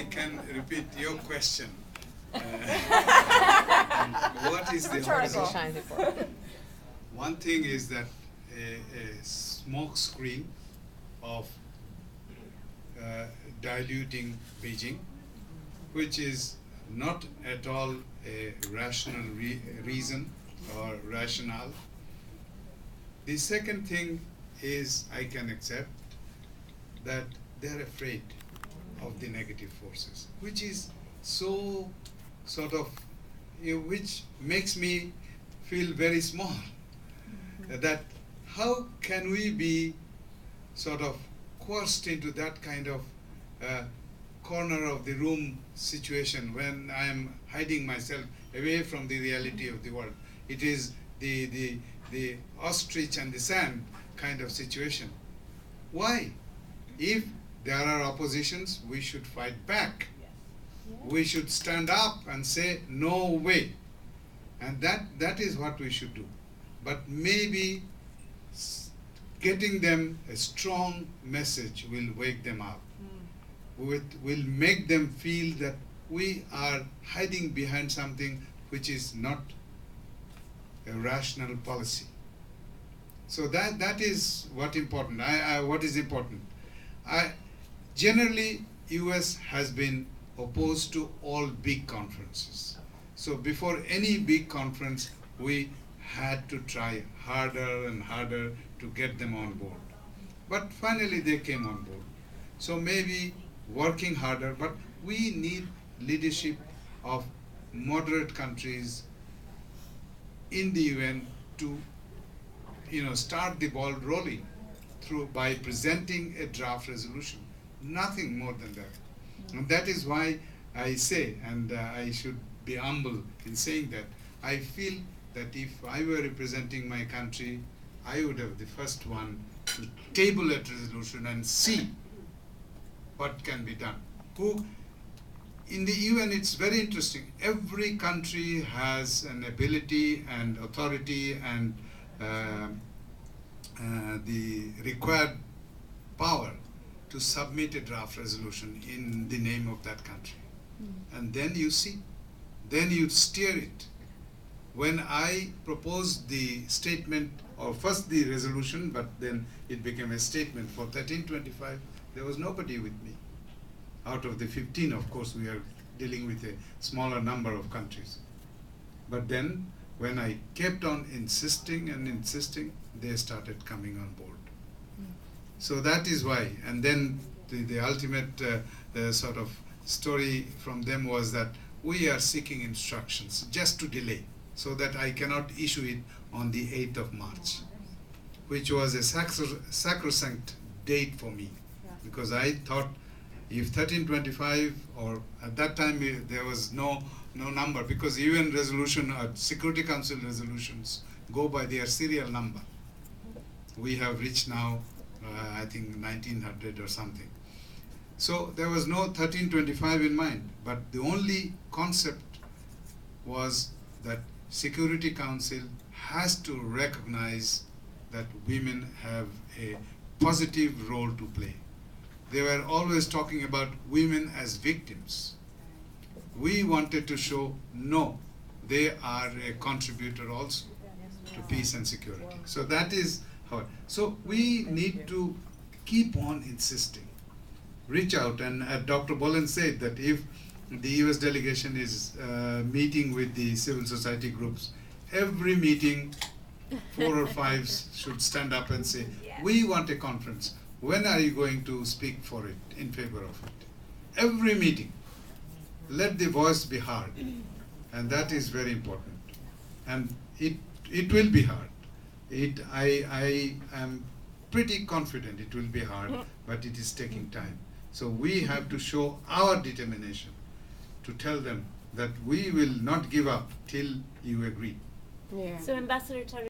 I can repeat your question. What is the opposition? One thing is that a smoke screen of diluting Beijing, which is not at all a rational reason or rationale. The second thing is I can accept that they're afraid of the negative forces, which is so sort of, which makes me feel very small. That how can we be sort of coerced into that kind of corner of the room situation when I am hiding myself away from the reality of the world. It is the ostrich and the sand kind of situation. Why? If there are oppositions, we should fight back. We should stand up and say, no way. And that is what we should do. But maybe getting them a strong message will wake them up. Will make them feel that we are hiding behind something which is not a rational policy. So that is what important. What is important? Generally, US has been opposed to all big conferences. So before any big conference, we had to try harder and harder to get them on board. But finally they came on board. So maybe working harder, but we need leadership of moderate countries in the UN to start the ball rolling by presenting a draft resolution. Nothing more than that. And that is why I say, and I should be humble in saying that, I feel that if I were representing my country, I would have the first one to table a resolution and see what can be done. In the UN, it's very interesting. Every country has an ability and authority and the required power to submit a draft resolution in the name of that country. And then you see, then you steer it. When I proposed the statement, or first the resolution, but then it became a statement for 1325, there was nobody with me. Out of the 15, of course, we are dealing with a smaller number of countries. But then, when I kept on insisting and insisting, they started coming on board. So that is why. And then the ultimate sort of story from them was that we are seeking instructions just to delay, so that I cannot issue it on the 8th of March, which was a sacrosanct date for me, because I thought if 1325, or at that time there was no number, because UN resolution or Security Council resolutions go by their serial number. We have reached now, I think 1900 or something. So there was no 1325 in mind, but the only concept was that Security Council has to recognize that women have a positive role to play. They were always talking about women as victims. We wanted to show, no, they are a contributor also to peace and security. So that is how. So we need to keep on insisting, reach out, and Dr. Bolen said that if the US delegation is meeting with the civil society groups, every meeting, 4 or 5 should stand up and say, we want a conference. When are you going to speak for it, in favor of it? Every meeting. Let the voice be heard. And that is very important. And it will be hard. I am pretty confident it will be hard, but it is taking time. So we have to show our determination to tell them that we will not give up till you agree. So Ambassador Chowdhury,